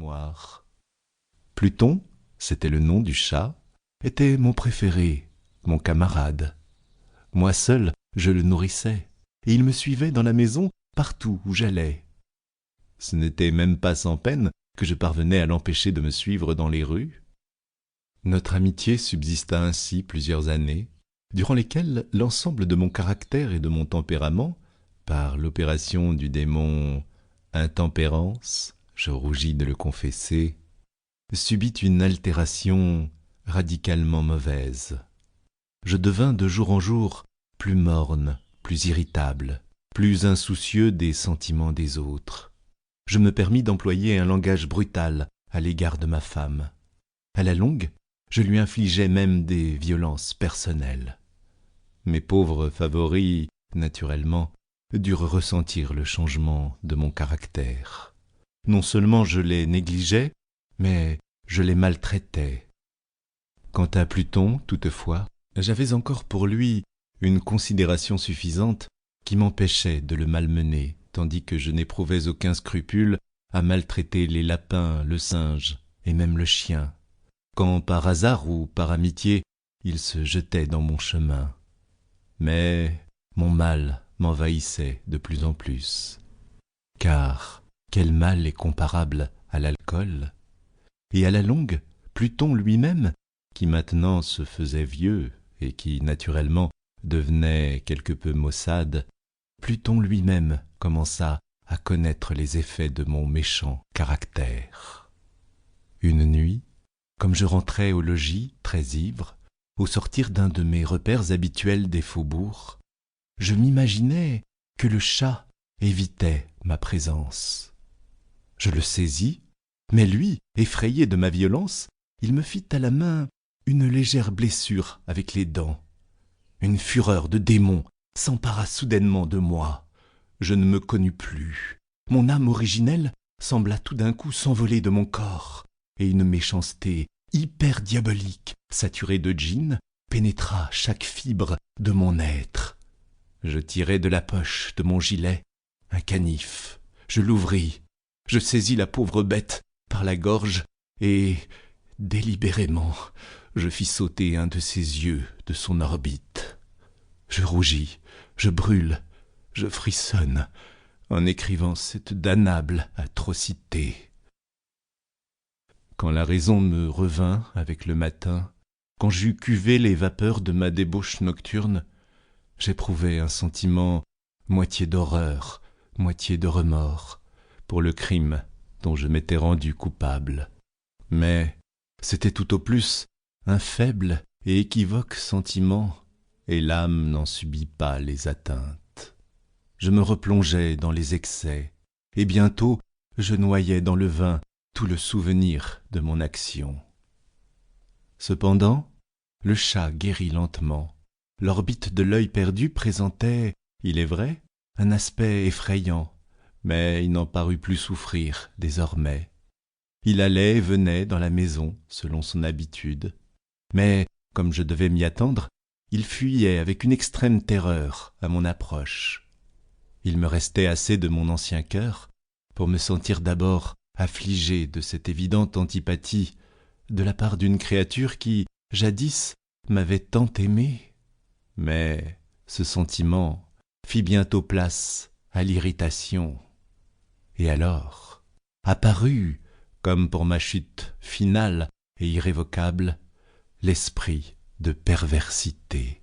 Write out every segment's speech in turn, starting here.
mémoire. Pluton, c'était le nom du chat, était mon préféré, mon camarade. Moi seul, je le nourrissais, et il me suivait dans la maison partout où j'allais. Ce n'était même pas sans peine que je parvenais à l'empêcher de me suivre dans les rues. Notre amitié subsista ainsi plusieurs années, durant lesquelles l'ensemble de mon caractère et de mon tempérament, par l'opération du démon intempérance, je rougis de le confesser, subit une altération radicalement mauvaise. Je devins de jour en jour plus morne, plus irritable, plus insoucieux des sentiments des autres. Je me permis d'employer un langage brutal à l'égard de ma femme. À la longue, je lui infligeais même des violences personnelles. Mes pauvres favoris, naturellement, durent ressentir le changement de mon caractère. Non seulement je les négligeais, mais je les maltraitais. Quant à Pluton, toutefois, j'avais encore pour lui une considération suffisante qui m'empêchait de le malmener, tandis que je n'éprouvais aucun scrupule à maltraiter les lapins, le singe et même le chien, quand par hasard ou par amitié il se jetait dans mon chemin. Mais mon mal m'envahissait de plus en plus. Car quel mal est comparable à l'alcool? Et à la longue, Pluton lui-même, qui maintenant se faisait vieux et qui naturellement devenait quelque peu maussade, Pluton lui-même commença à connaître les effets de mon méchant caractère. Une nuit, comme je rentrais au logis, très ivre, au sortir d'un de mes repères habituels des faubourgs, je m'imaginais que le chat évitait ma présence. Je le saisis, mais lui, effrayé de ma violence, il me fit à la main une légère blessure avec les dents. Une fureur de démon s'empara soudainement de moi. Je ne me connus plus. Mon âme originelle sembla tout d'un coup s'envoler de mon corps, et une méchanceté hyper diabolique, saturée de djinn, pénétra chaque fibre de mon être. Je tirai de la poche de mon gilet un canif, je l'ouvris, je saisis la pauvre bête par la gorge et, délibérément, je fis sauter un de ses yeux de son orbite. Je rougis, je brûle, je frissonne en écrivant cette damnable atrocité. Quand la raison me revint avec le matin, quand j'eus cuvé les vapeurs de ma débauche nocturne, j'éprouvai un sentiment moitié d'horreur, moitié de remords pour le crime dont je m'étais rendu coupable. Mais c'était tout au plus un faible et équivoque sentiment, et l'âme n'en subit pas les atteintes. Je me replongeai dans les excès, et bientôt je noyais dans le vin tout le souvenir de mon action. Cependant, le chat guérit lentement. L'orbite de l'œil perdu présentait, il est vrai, un aspect effrayant, mais il n'en parut plus souffrir désormais. Il allait et venait dans la maison selon son habitude, mais, comme je devais m'y attendre, il fuyait avec une extrême terreur à mon approche. Il me restait assez de mon ancien cœur pour me sentir d'abord affligé de cette évidente antipathie de la part d'une créature qui, jadis, m'avait tant aimé. Mais ce sentiment fit bientôt place à l'irritation. Et alors apparut, comme pour ma chute finale et irrévocable, l'esprit de perversité.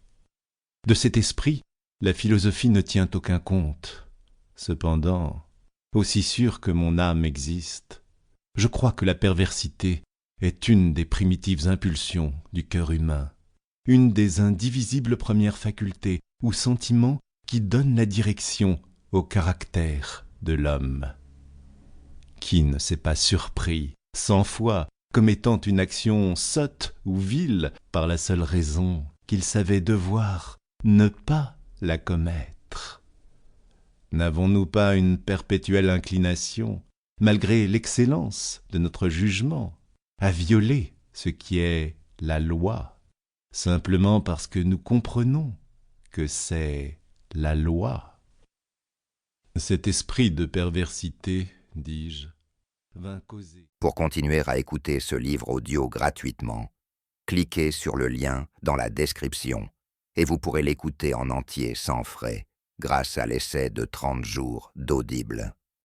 De cet esprit, la philosophie ne tient aucun compte. Cependant, aussi sûr que mon âme existe, je crois que la perversité est une des primitives impulsions du cœur humain, une des indivisibles premières facultés ou sentiments qui donnent la direction au caractère de l'homme. Qui ne s'est pas surpris 100 fois commettant une action sotte ou vile par la seule raison qu'il savait devoir ne pas la commettre? N'avons-nous pas une perpétuelle inclination, malgré l'excellence de notre jugement, à violer ce qui est la loi, simplement parce que nous comprenons que c'est la loi? Cet esprit de perversité, dis-je, vint causer. Pour continuer à écouter ce livre audio gratuitement, cliquez sur le lien dans la description et vous pourrez l'écouter en entier sans frais grâce à l'essai de 30 jours d'Audible.